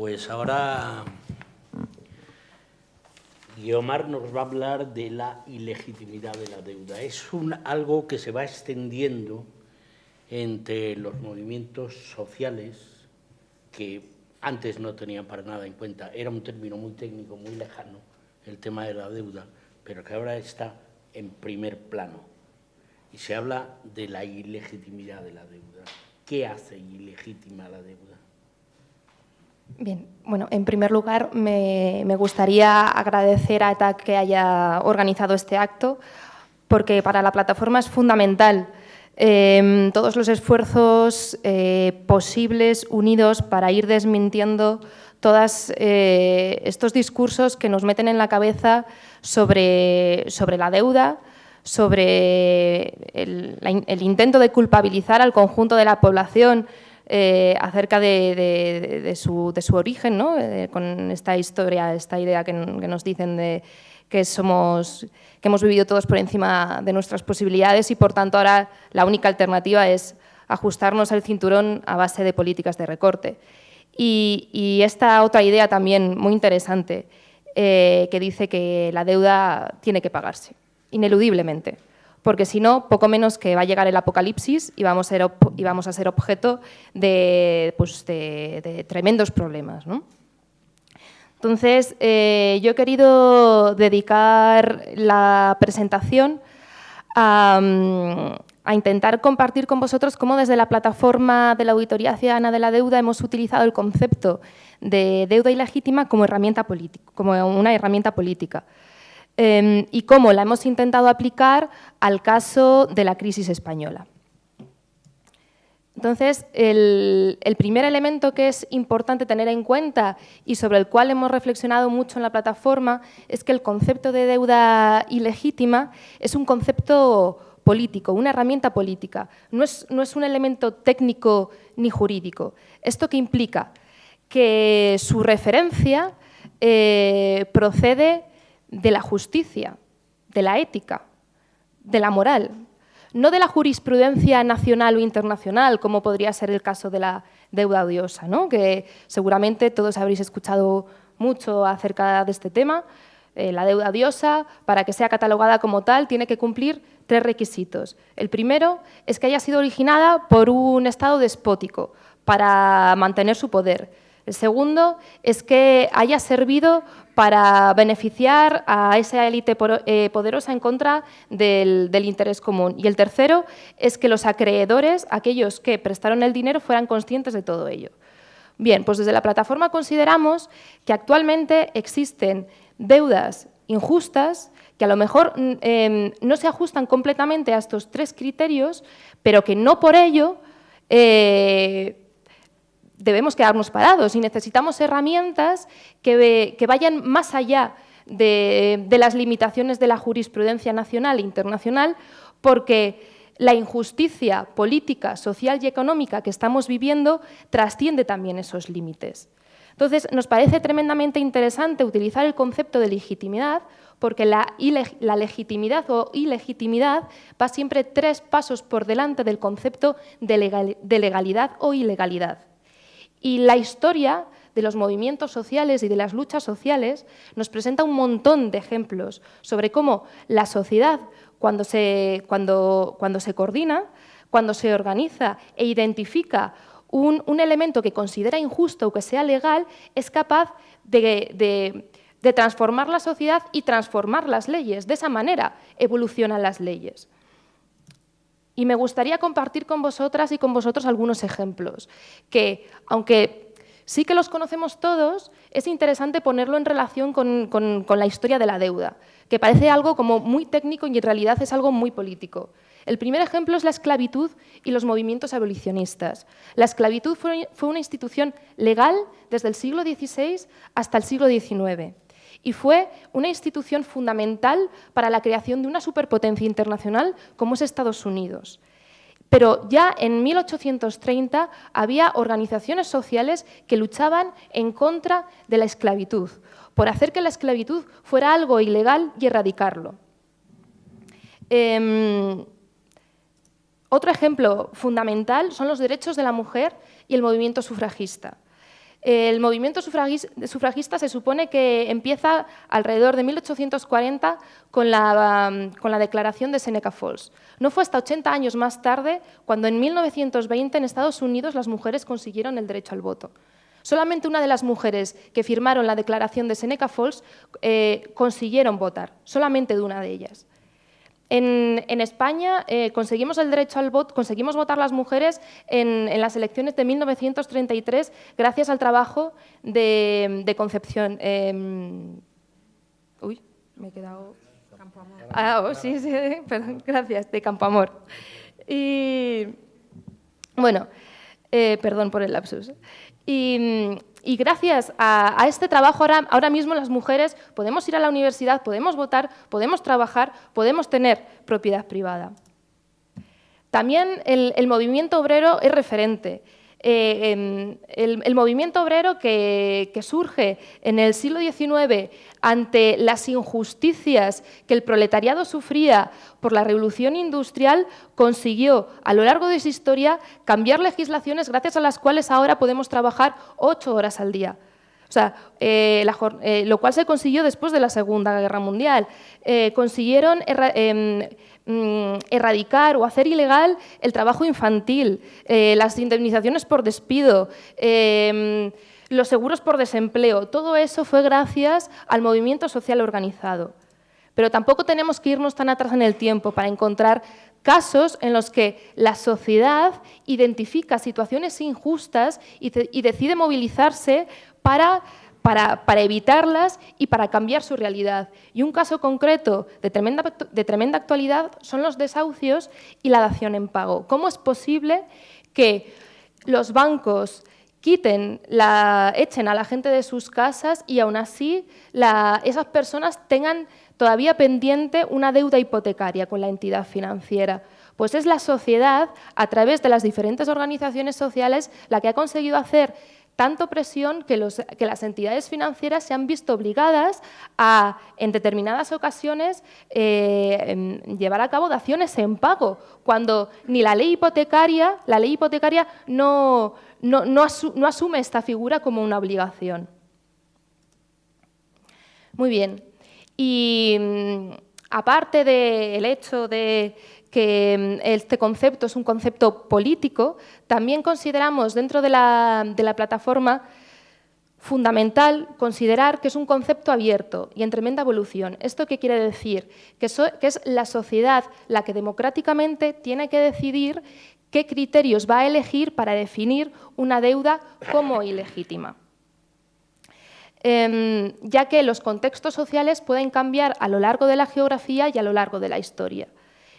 Pues ahora Guiomar nos va a hablar de la ilegitimidad de la deuda. Es algo que se va extendiendo entre los movimientos sociales que antes no tenían para nada en cuenta. Era un término muy técnico, muy lejano, el tema de la deuda, pero que ahora está en primer plano. Y se habla de la ilegitimidad de la deuda. ¿Qué hace ilegítima la deuda? Bien, bueno, en primer lugar me gustaría agradecer a ETAC que haya organizado este acto, porque para la plataforma es fundamental todos los esfuerzos posibles, unidos, para ir desmintiendo todos estos discursos que nos meten en la cabeza sobre la deuda, sobre el intento de culpabilizar al conjunto de la población acerca de su origen, ¿no? Con esta historia, esta idea que nos dicen de que hemos vivido todos por encima de nuestras posibilidades y, por tanto, ahora la única alternativa es ajustarnos al cinturón a base de políticas de recorte. Y esta otra idea también muy interesante, que dice que la deuda tiene que pagarse, ineludiblemente, porque si no, poco menos que va a llegar el apocalipsis y vamos a ser objeto de tremendos problemas, ¿no? Entonces, yo he querido dedicar la presentación a intentar compartir con vosotros cómo desde la plataforma de la Auditoría Ciudadana de la Deuda hemos utilizado el concepto de deuda ilegítima como una herramienta política. Y cómo la hemos intentado aplicar al caso de la crisis española. Entonces, el primer elemento que es importante tener en cuenta y sobre el cual hemos reflexionado mucho en la plataforma es que el concepto de deuda ilegítima es un concepto político, una herramienta política. No es un elemento técnico ni jurídico. ¿Esto qué implica? Que su referencia procede de la justicia, de la ética, de la moral, no de la jurisprudencia nacional o internacional, como podría ser el caso de la deuda odiosa, ¿no? Que seguramente todos habréis escuchado mucho acerca de este tema. La deuda odiosa, para que sea catalogada como tal, tiene que cumplir 3 requisitos. El primero es que haya sido originada por un Estado despótico para mantener su poder. El segundo es que haya servido para beneficiar a esa élite poderosa en contra del interés común. Y el tercero es que los acreedores, aquellos que prestaron el dinero, fueran conscientes de todo ello. Bien, pues desde la plataforma consideramos que actualmente existen deudas injustas que a lo mejor no se ajustan completamente a estos 3 criterios, pero que no por ello debemos quedarnos parados y necesitamos herramientas que vayan más allá de las limitaciones de la jurisprudencia nacional e internacional, porque la injusticia política, social y económica que estamos viviendo trasciende también esos límites. Entonces, nos parece tremendamente interesante utilizar el concepto de legitimidad, porque la legitimidad o ilegitimidad va siempre 3 pasos por delante del concepto de legalidad o ilegalidad. Y la historia de los movimientos sociales y de las luchas sociales nos presenta un montón de ejemplos sobre cómo la sociedad, cuando se coordina, cuando se organiza e identifica un elemento que considera injusto o que sea legal, es capaz de transformar la sociedad y transformar las leyes. De esa manera evolucionan las leyes. Y me gustaría compartir con vosotras y con vosotros algunos ejemplos que, aunque sí que los conocemos todos, es interesante ponerlo en relación con la historia de la deuda, que parece algo como muy técnico y en realidad es algo muy político. El primer ejemplo es la esclavitud y los movimientos abolicionistas. La esclavitud fue una institución legal desde el siglo XVI hasta el siglo XIX. Y fue una institución fundamental para la creación de una superpotencia internacional como es Estados Unidos. Pero ya en 1830 había organizaciones sociales que luchaban en contra de la esclavitud, por hacer que la esclavitud fuera algo ilegal y erradicarlo. Otro ejemplo fundamental son los derechos de la mujer y el movimiento sufragista. El movimiento sufragista se supone que empieza alrededor de 1840 con la declaración de Seneca Falls. No fue hasta 80 años más tarde cuando en 1920 en Estados Unidos las mujeres consiguieron el derecho al voto. Solamente una de las mujeres que firmaron la declaración de Seneca Falls consiguieron votar, solamente de una de ellas. En España conseguimos el derecho al voto, conseguimos votar las mujeres en las elecciones de 1933 gracias al trabajo de Concepción. Uy, me he quedado... Campoamor. Sí, perdón, gracias, de Campoamor. Y bueno, perdón por el lapsus. Y gracias a este trabajo ahora mismo las mujeres podemos ir a la universidad, podemos votar, podemos trabajar, podemos tener propiedad privada. También el movimiento obrero es referente. El movimiento obrero que surge en el siglo XIX ante las injusticias que el proletariado sufría por la revolución industrial consiguió a lo largo de su historia cambiar legislaciones gracias a las cuales ahora podemos trabajar 8 horas al día. O sea, lo cual se consiguió después de la Segunda Guerra Mundial. Consiguieron erradicar o hacer ilegal el trabajo infantil, las indemnizaciones por despido, los seguros por desempleo. Todo eso fue gracias al movimiento social organizado. Pero tampoco tenemos que irnos tan atrás en el tiempo para encontrar casos en los que la sociedad identifica situaciones injustas y decide movilizarse para evitarlas y para cambiar su realidad. Y un caso concreto de tremenda actualidad son los desahucios y la dación en pago. ¿Cómo es posible que los bancos echen a la gente de sus casas y aún así esas personas tengan todavía pendiente una deuda hipotecaria con la entidad financiera? Pues es la sociedad, a través de las diferentes organizaciones sociales, la que ha conseguido hacer tanto presión que las entidades financieras se han visto obligadas a, en determinadas ocasiones, llevar a cabo daciones en pago, cuando ni la ley hipotecaria no asume esta figura como una obligación. Muy bien. Y aparte del hecho de que este concepto es un concepto político, también consideramos dentro de la plataforma fundamental considerar que es un concepto abierto y en tremenda evolución. ¿Esto qué quiere decir? Que es la sociedad la que democráticamente tiene que decidir qué criterios va a elegir para definir una deuda como ilegítima. Ya que los contextos sociales pueden cambiar a lo largo de la geografía y a lo largo de la historia.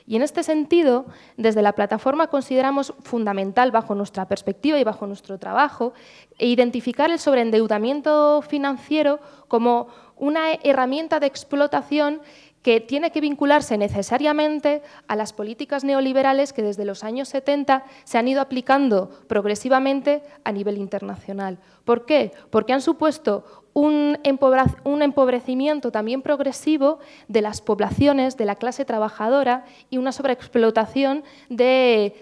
Y en este sentido, desde la plataforma consideramos fundamental, bajo nuestra perspectiva y bajo nuestro trabajo, identificar el sobreendeudamiento financiero como una herramienta de explotación que tiene que vincularse necesariamente a las políticas neoliberales que desde los años 70 se han ido aplicando progresivamente a nivel internacional. ¿Por qué? Porque han supuesto un empobrecimiento también progresivo de las poblaciones, de la clase trabajadora y una sobreexplotación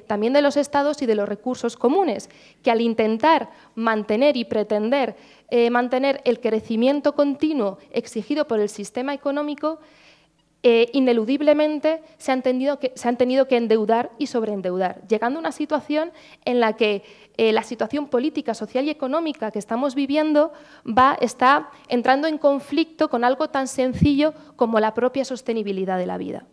también de los estados y de los recursos comunes, que al intentar mantener y pretender mantener el crecimiento continuo exigido por el sistema económico, ineludiblemente se han tenido que endeudar y sobreendeudar, llegando a una situación en la que la situación política, social y económica que estamos viviendo está entrando en conflicto con algo tan sencillo como la propia sostenibilidad de la vida.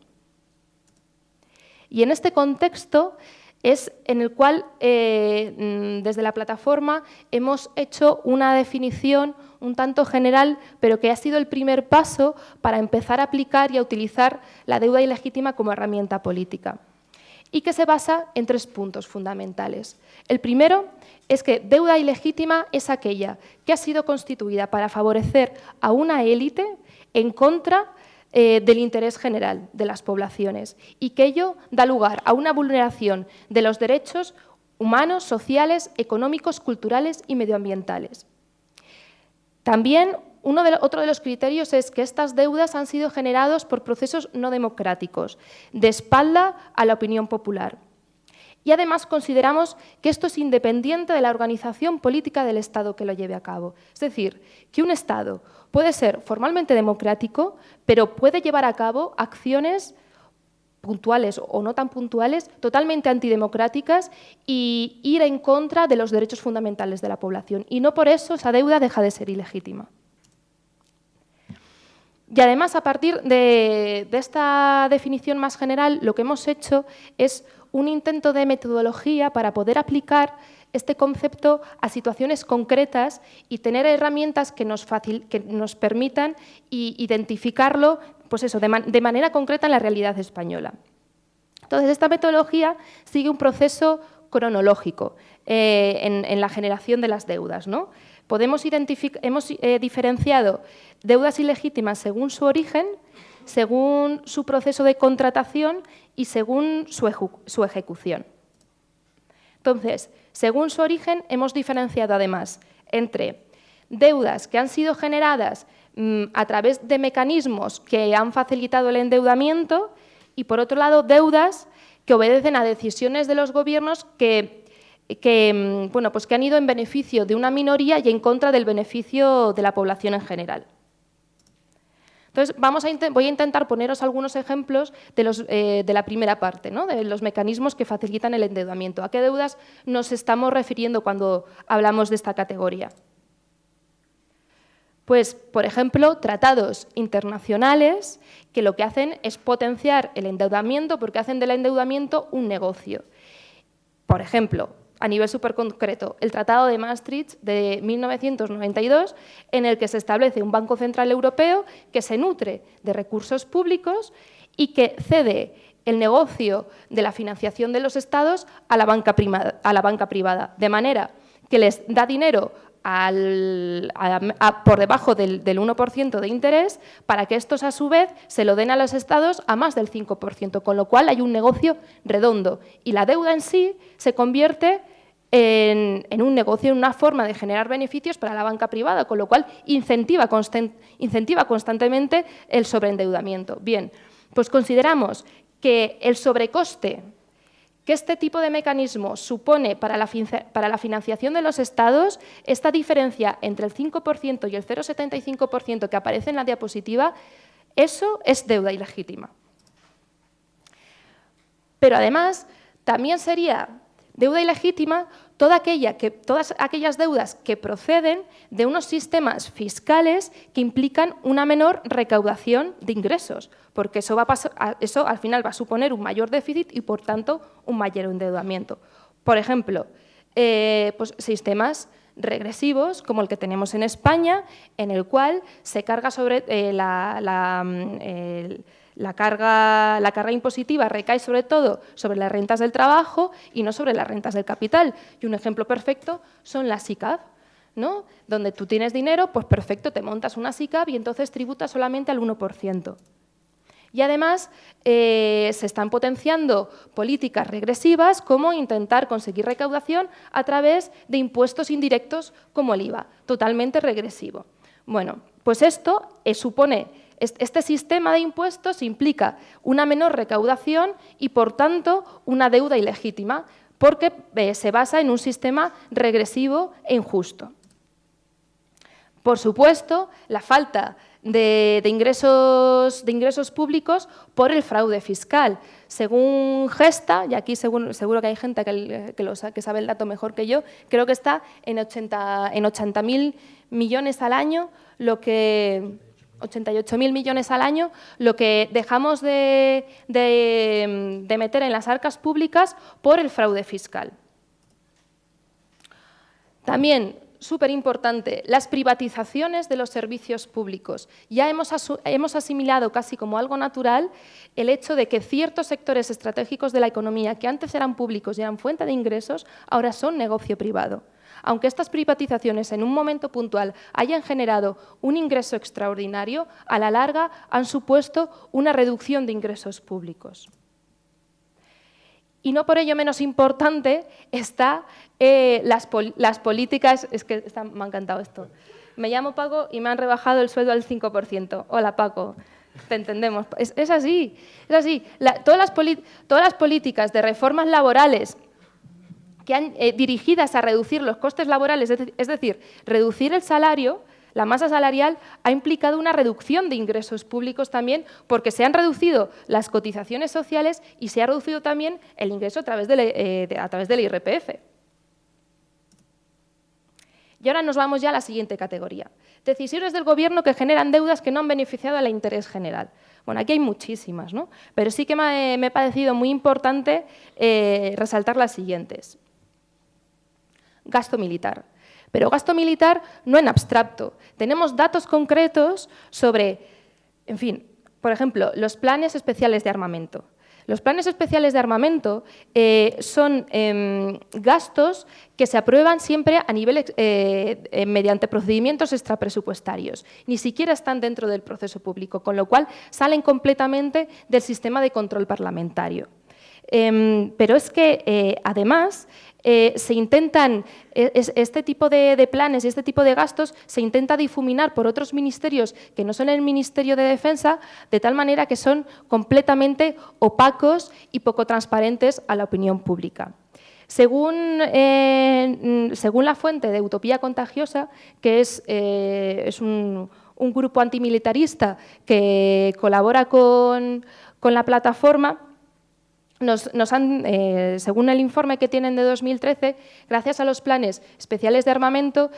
Y en este contexto es en el cual desde la plataforma hemos hecho una definición un tanto general, pero que ha sido el primer paso para empezar a aplicar y a utilizar la deuda ilegítima como herramienta política, y que se basa en 3 puntos fundamentales. El primero es que deuda ilegítima es aquella que ha sido constituida para favorecer a una élite en contra del interés general de las poblaciones, y que ello da lugar a una vulneración de los derechos humanos, sociales, económicos, culturales y medioambientales. También otro de los criterios es que estas deudas han sido generados por procesos no democráticos, de espalda a la opinión popular. Y además consideramos que esto es independiente de la organización política del Estado que lo lleve a cabo. Es decir, que un Estado puede ser formalmente democrático, pero puede llevar a cabo acciones puntuales o no tan puntuales, totalmente antidemocráticas y ir en contra de los derechos fundamentales de la población. Y no por eso esa deuda deja de ser ilegítima. Y además, a partir de esta definición más general, lo que hemos hecho es un intento de metodología para poder aplicar este concepto a situaciones concretas y tener herramientas que nos permitan identificarlo, pues eso, de manera concreta en la realidad española. Entonces, esta metodología sigue un proceso cronológico en la generación de las deudas, ¿no? Hemos diferenciado deudas ilegítimas según su origen, según su proceso de contratación y según su ejecución. Entonces, según su origen, hemos diferenciado además entre deudas que han sido generadas a través de mecanismos que han facilitado el endeudamiento y, por otro lado, deudas que obedecen a decisiones de los gobiernos que han ido en beneficio de una minoría y en contra del beneficio de la población en general. Entonces, voy a intentar poneros algunos ejemplos de la primera parte, ¿no? De los mecanismos que facilitan el endeudamiento. ¿A qué deudas nos estamos refiriendo cuando hablamos de esta categoría? Pues, por ejemplo, tratados internacionales que lo que hacen es potenciar el endeudamiento porque hacen del endeudamiento un negocio. Por ejemplo, a nivel súper concreto, el Tratado de Maastricht de 1992, en el que se establece un Banco Central Europeo que se nutre de recursos públicos y que cede el negocio de la financiación de los Estados a la banca privada, de manera que les da dinero por debajo del 1% de interés para que estos, a su vez, se lo den a los Estados a más del 5%, con lo cual hay un negocio redondo. Y la deuda en sí se convierte en un negocio, en una forma de generar beneficios para la banca privada, con lo cual incentiva constantemente el sobreendeudamiento. Bien, pues consideramos que el sobrecoste que este tipo de mecanismo supone para la financiación de los Estados, esta diferencia entre el 5% y el 0,75% que aparece en la diapositiva, eso es deuda ilegítima. Pero además, también sería deuda ilegítima todas aquellas deudas que proceden de unos sistemas fiscales que implican una menor recaudación de ingresos, porque eso al final va a suponer un mayor déficit y, por tanto, un mayor endeudamiento. Por ejemplo, pues sistemas regresivos, como el que tenemos en España, en el cual se carga sobre la carga impositiva recae sobre todo sobre las rentas del trabajo y no sobre las rentas del capital. Y un ejemplo perfecto son las SICAV, ¿no? Donde tú tienes dinero, pues perfecto, te montas una SICAV y entonces tributas solamente al 1%. Y además se están potenciando políticas regresivas como intentar conseguir recaudación a través de impuestos indirectos como el IVA, totalmente regresivo. Bueno, pues esto supone... Este sistema de impuestos implica una menor recaudación y, por tanto, una deuda ilegítima, porque se basa en un sistema regresivo e injusto. Por supuesto, la falta de ingresos públicos por el fraude fiscal. Según Gesta, y aquí seguro que hay gente que sabe el dato mejor que yo, creo que está en 80.000 millones al año, 88.000 millones al año, lo que dejamos de meter en las arcas públicas por el fraude fiscal. También, súper importante, las privatizaciones de los servicios públicos. Ya hemos asimilado casi como algo natural el hecho de que ciertos sectores estratégicos de la economía que antes eran públicos y eran fuente de ingresos, ahora son negocio privado. Aunque estas privatizaciones en un momento puntual hayan generado un ingreso extraordinario, a la larga han supuesto una reducción de ingresos públicos. Y no por ello menos importante está las políticas... Es que me ha encantado esto. Me llamo Paco y me han rebajado el sueldo al 5%. Hola, Paco. Te entendemos. Es así. Es así. Todas las políticas de reformas laborales dirigidas a reducir los costes laborales, es decir, reducir el salario. La masa salarial ha implicado una reducción de ingresos públicos también, porque se han reducido las cotizaciones sociales y se ha reducido también el ingreso a través del IRPF. Y ahora nos vamos ya a la siguiente categoría. Decisiones del Gobierno que generan deudas que no han beneficiado al interés general. Bueno, aquí hay muchísimas, ¿no? Pero sí que me ha parecido muy importante resaltar las siguientes. Gasto militar. Pero gasto militar no en abstracto. Tenemos datos concretos sobre, en fin, por ejemplo, los planes especiales de armamento. Los planes especiales de armamento son gastos que se aprueban siempre a nivel mediante procedimientos extrapresupuestarios. Ni siquiera están dentro del proceso público, con lo cual salen completamente del sistema de control parlamentario. Pero es que, además, se intentan, este tipo de planes y este tipo de gastos se intenta difuminar por otros ministerios que no son el Ministerio de Defensa, de tal manera que son completamente opacos y poco transparentes a la opinión pública. Según la fuente de Utopía Contagiosa, que es un grupo antimilitarista que colabora con la plataforma, según el informe que tienen de 2013, gracias a los planes especiales de armamento,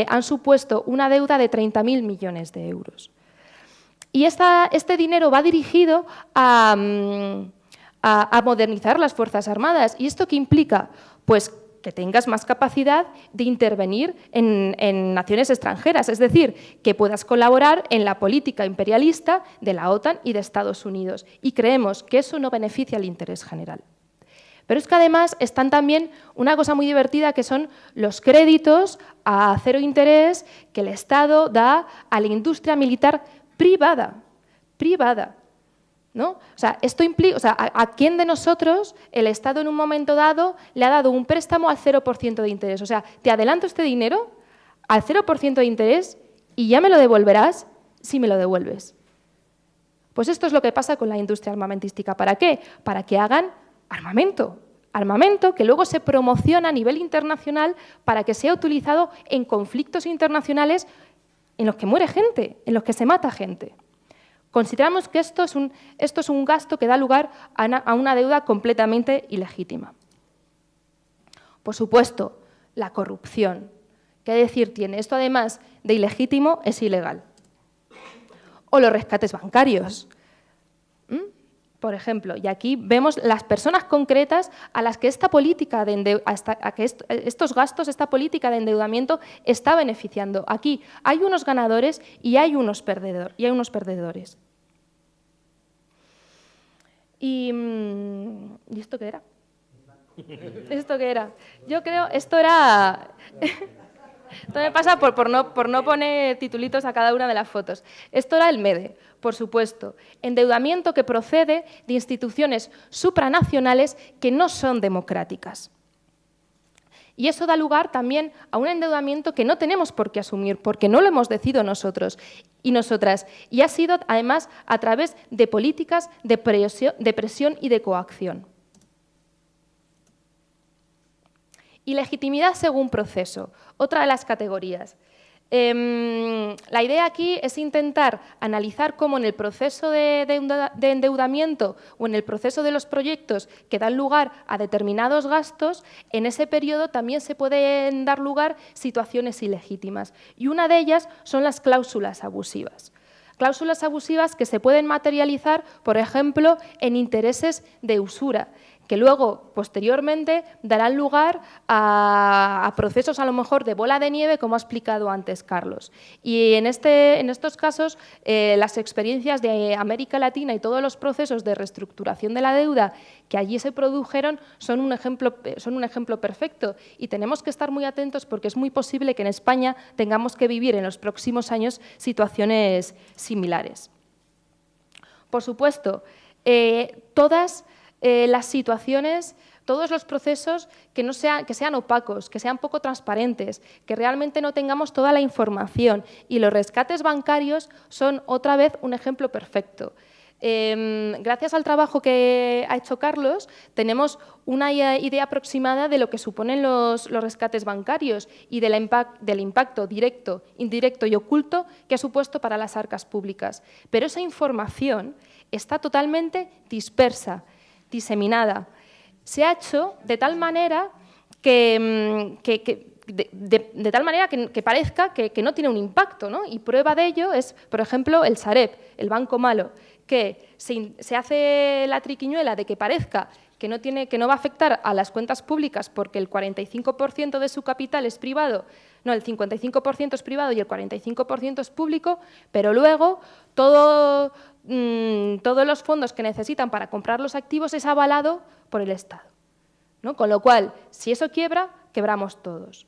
han supuesto una deuda de 30.000 millones de euros. Y este dinero va dirigido a modernizar las Fuerzas Armadas. ¿Y esto qué implica? Pues que tengas más capacidad de intervenir en naciones extranjeras, es decir, que puedas colaborar en la política imperialista de la OTAN y de Estados Unidos. Y creemos que eso no beneficia al interés general. Pero es que además están también una cosa muy divertida, que son los créditos a cero interés que el Estado da a la industria militar privada. ¿No? O sea, esto implica, ¿a quién de nosotros el Estado en un momento dado le ha dado un préstamo al 0% de interés? O sea, te adelanto este dinero al 0% de interés y ya me lo devolverás si me lo devuelves. Pues esto es lo que pasa con la industria armamentística. ¿Para qué? Para que hagan armamento. Armamento que luego se promociona a nivel internacional para que sea utilizado en conflictos internacionales en los que muere gente, en los que se mata gente. Consideramos que esto es un gasto que da lugar a una deuda completamente ilegítima. Por supuesto, la corrupción. ¿Qué decir tiene? Esto, además de ilegítimo, es ilegal. O los rescates bancarios. Por ejemplo, y aquí vemos las personas concretas a las que esta política estos gastos, esta política de endeudamiento está beneficiando. Aquí hay unos ganadores y hay unos perdedores. ¿Y esto qué era? ¿Esto qué era? Yo creo, esto era... Esto me pasa por no poner titulitos a cada una de las fotos. Esto era el MEDE, por supuesto. Endeudamiento que procede de instituciones supranacionales que no son democráticas. Y eso da lugar también a un endeudamiento que no tenemos por qué asumir, porque no lo hemos decidido nosotros y nosotras. Y ha sido, además, a través de políticas de presión y de coacción. Y legitimidad según proceso, otra de las categorías. La idea aquí es intentar analizar cómo en el proceso de endeudamiento o en el proceso de los proyectos que dan lugar a determinados gastos, en ese periodo también se pueden dar lugar situaciones ilegítimas. Y una de ellas son las cláusulas abusivas. Cláusulas abusivas que se pueden materializar, por ejemplo, en intereses de usura, que luego, posteriormente, darán lugar a procesos a lo mejor de bola de nieve, como ha explicado antes Carlos. Y en estos casos, las experiencias de América Latina y todos los procesos de reestructuración de la deuda que allí se produjeron son un ejemplo perfecto. Y tenemos que estar muy atentos porque es muy posible que en España tengamos que vivir en los próximos años situaciones similares. Por supuesto, todas las situaciones, todos los procesos que sean opacos, que sean poco transparentes, que realmente no tengamos toda la información. Y los rescates bancarios son otra vez un ejemplo perfecto. Gracias al trabajo que ha hecho Carlos, tenemos una idea aproximada de lo que suponen los rescates bancarios y del impacto directo, indirecto y oculto que ha supuesto para las arcas públicas. Pero esa información está totalmente dispersa, diseminada. Se ha hecho de tal manera que parezca que no tiene un impacto, ¿no? Y prueba de ello es, por ejemplo, el Sareb, el banco malo, que se hace la triquiñuela de que parezca que no va a afectar a las cuentas públicas porque el 45% de su capital es privado, no, el 55% es privado y el 45% es público, pero luego todos los fondos que necesitan para comprar los activos es avalado por el Estado, ¿no? Con lo cual, si eso quiebra, quebramos todos.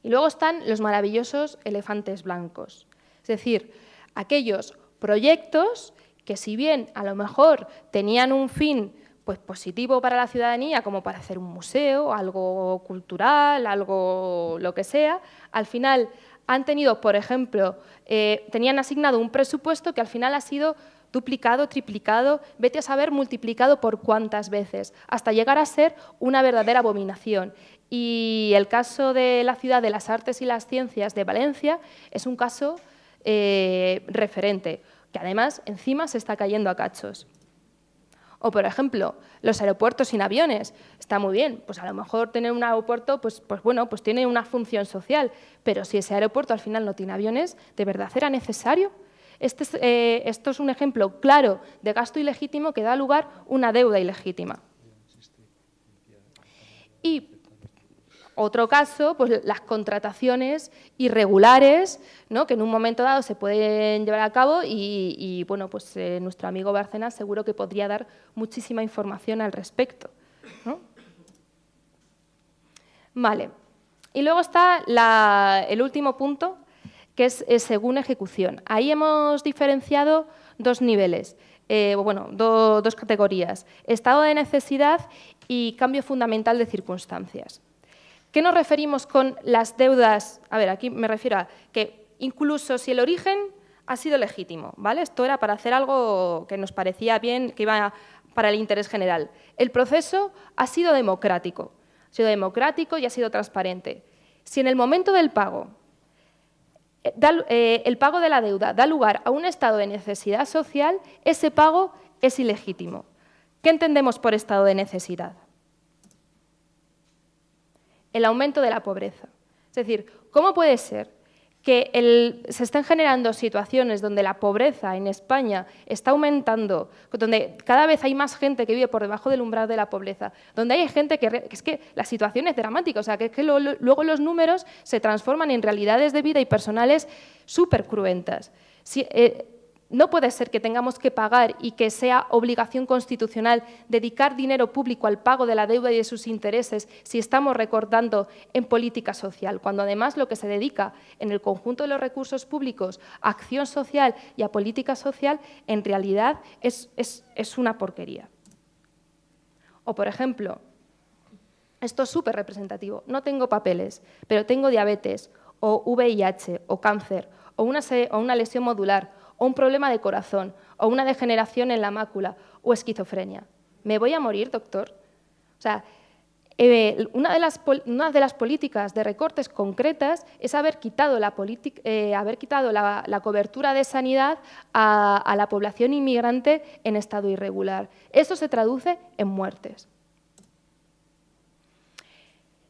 Y luego están los maravillosos elefantes blancos, es decir, aquellos proyectos que, si bien a lo mejor tenían un fin pues, positivo para la ciudadanía, como para hacer un museo, algo cultural, algo lo que sea, al final han tenido, por ejemplo, tenían asignado un presupuesto que al final ha sido duplicado, triplicado, vete a saber, multiplicado por cuántas veces, hasta llegar a ser una verdadera abominación. Y el caso de la Ciudad de las Artes y las Ciencias de Valencia es un caso referente, que además encima se está cayendo a cachos. O, por ejemplo, los aeropuertos sin aviones. Está muy bien, pues a lo mejor tener un aeropuerto pues tiene una función social, pero si ese aeropuerto al final no tiene aviones, ¿de verdad era necesario? Esto es un ejemplo claro de gasto ilegítimo que da lugar a una deuda ilegítima. Y otro caso, pues las contrataciones irregulares, ¿no? Que en un momento dado se pueden llevar a cabo y bueno, pues nuestro amigo Bárcenas seguro que podría dar muchísima información al respecto, ¿no? Vale. Y luego está el último punto, que es según ejecución. Ahí hemos diferenciado dos niveles, dos categorías, estado de necesidad y cambio fundamental de circunstancias. ¿Qué nos referimos con las deudas? A ver, aquí me refiero a que incluso si el origen ha sido legítimo, ¿vale? Esto era para hacer algo que nos parecía bien, que iba para el interés general. El proceso ha sido democrático y ha sido transparente. Si en el momento del pago, el pago de la deuda da lugar a un estado de necesidad social, ese pago es ilegítimo. ¿Qué entendemos por estado de necesidad? El aumento de la pobreza. Es decir, ¿cómo puede ser que se estén generando situaciones donde la pobreza en España está aumentando, donde cada vez hay más gente que vive por debajo del umbral de la pobreza, donde hay gente que es que la situación es dramática, o sea, que luego los números se transforman en realidades de vida y personales súper cruentas? No puede ser que tengamos que pagar y que sea obligación constitucional dedicar dinero público al pago de la deuda y de sus intereses si estamos recortando en política social, cuando además lo que se dedica en el conjunto de los recursos públicos a acción social y a política social en realidad es una porquería. O, por ejemplo, esto es súper representativo, no tengo papeles, pero tengo diabetes, o VIH, o cáncer, o una lesión modular, o un problema de corazón, o una degeneración en la mácula, o esquizofrenia. ¿Me voy a morir, doctor? O sea, una de las políticas de recortes concretas es haber quitado la cobertura de sanidad a la población inmigrante en estado irregular. Eso se traduce en muertes.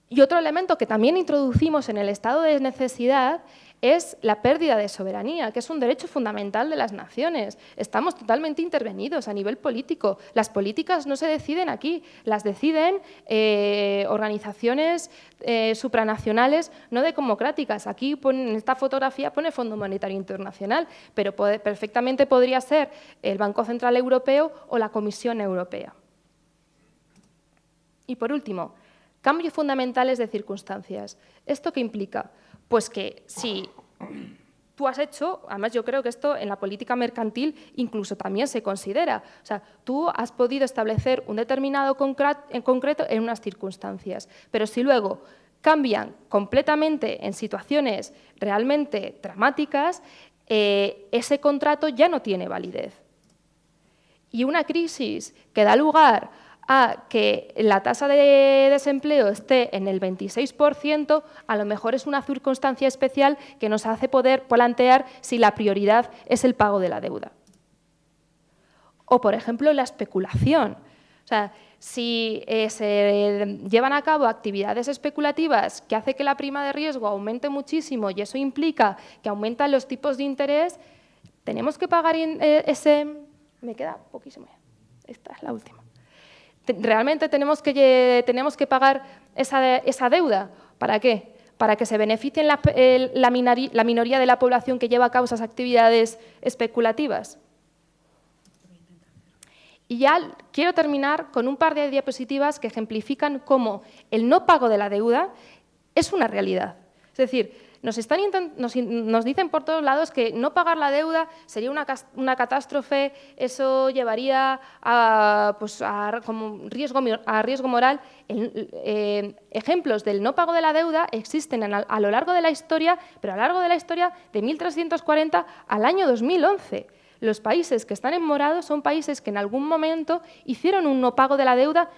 Y otro elemento que también introducimos en el estado de necesidad es la pérdida de soberanía, que es un derecho fundamental de las naciones. Estamos totalmente intervenidos a nivel político. Las políticas no se deciden aquí, las deciden organizaciones supranacionales no democráticas. Aquí en esta fotografía pone Fondo Monetario Internacional, pero perfectamente podría ser el Banco Central Europeo o la Comisión Europea. Y por último, cambios fundamentales de circunstancias. ¿Esto qué implica? Pues que si tú has hecho, además yo creo que esto en la política mercantil incluso también se considera, o sea, tú has podido establecer un determinado en concreto en unas circunstancias, pero si luego cambian completamente en situaciones realmente dramáticas, ese contrato ya no tiene validez. Y una crisis que da lugar a que la tasa de desempleo esté en el 26%, a lo mejor es una circunstancia especial que nos hace poder plantear si la prioridad es el pago de la deuda. O, por ejemplo, la especulación. O sea, si se llevan a cabo actividades especulativas que hacen que la prima de riesgo aumente muchísimo y eso implica que aumentan los tipos de interés, tenemos que pagar ese... Me queda poquísimo ya. Esta es la última. ¿Realmente tenemos que pagar esa deuda? ¿Para qué? Para que se beneficien la minoría de la población que lleva a cabo esas actividades especulativas. Y ya quiero terminar con un par de diapositivas que ejemplifican cómo el no pago de la deuda es una realidad. Es decir, nos dicen por todos lados que no pagar la deuda sería una catástrofe, eso llevaría a riesgo moral. Ejemplos del no pago de la deuda existen a lo largo de la historia, pero a lo largo de la historia de 1340 al año 2011. Los países que están en morado son países que en algún momento hicieron un no pago de la deuda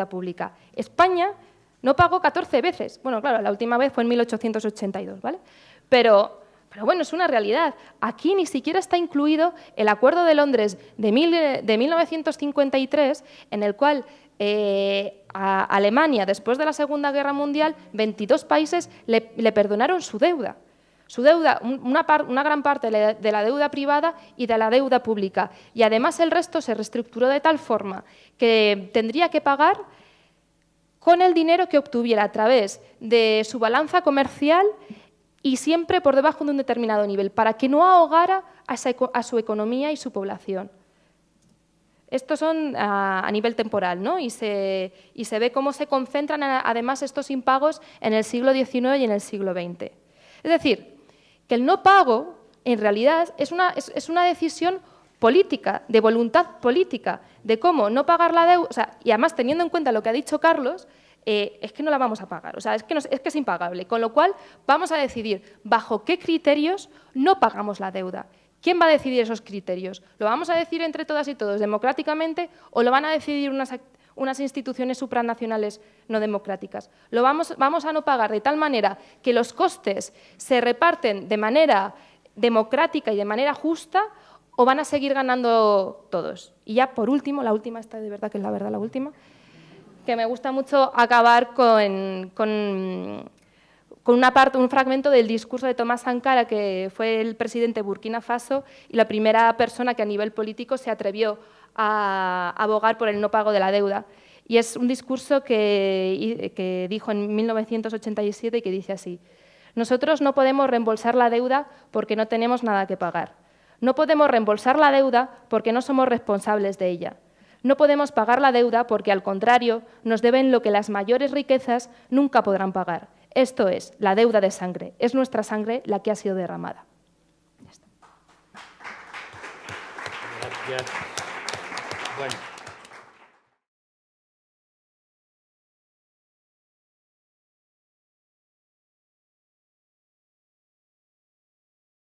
pública. España no pagó 14 veces. Bueno, claro, la última vez fue en 1882, ¿vale? Pero bueno, es una realidad. Aquí ni siquiera está incluido el Acuerdo de Londres de 1953, en el cual a Alemania, después de la Segunda Guerra Mundial, 22 países le perdonaron su deuda. Su deuda, una gran parte de la deuda privada y de la deuda pública. Y además el resto se reestructuró de tal forma que tendría que pagar con el dinero que obtuviera a través de su balanza comercial y siempre por debajo de un determinado nivel, para que no ahogara a su economía y su población. Estos son a nivel temporal, ¿no? Y se ve cómo se concentran además estos impagos en el siglo XIX y en el siglo XX. Es decir, que el no pago, en realidad, es una decisión política, de voluntad política, de cómo no pagar la deuda, o sea, y además teniendo en cuenta lo que ha dicho Carlos, es que no la vamos a pagar, o sea, es que es impagable, con lo cual vamos a decidir bajo qué criterios no pagamos la deuda. ¿Quién va a decidir esos criterios? ¿Lo vamos a decidir entre todas y todos democráticamente o lo van a decidir unas instituciones supranacionales no democráticas? Vamos a no pagar de tal manera que los costes se reparten de manera democrática y de manera justa, o van a seguir ganando todos. Y ya por último, la última, esta de verdad que es la última, que me gusta mucho acabar con un fragmento del discurso de Thomas Sankara, que fue el presidente de Burkina Faso y la primera persona que a nivel político se atrevió a abogar por el no pago de la deuda. Y es un discurso que dijo en 1987 y que dice así: nosotros no podemos reembolsar la deuda porque no tenemos nada que pagar. No podemos reembolsar la deuda porque no somos responsables de ella. No podemos pagar la deuda porque, al contrario, nos deben lo que las mayores riquezas nunca podrán pagar. Esto es, la deuda de sangre. Es nuestra sangre la que ha sido derramada. Ya está. Gracias. Bueno.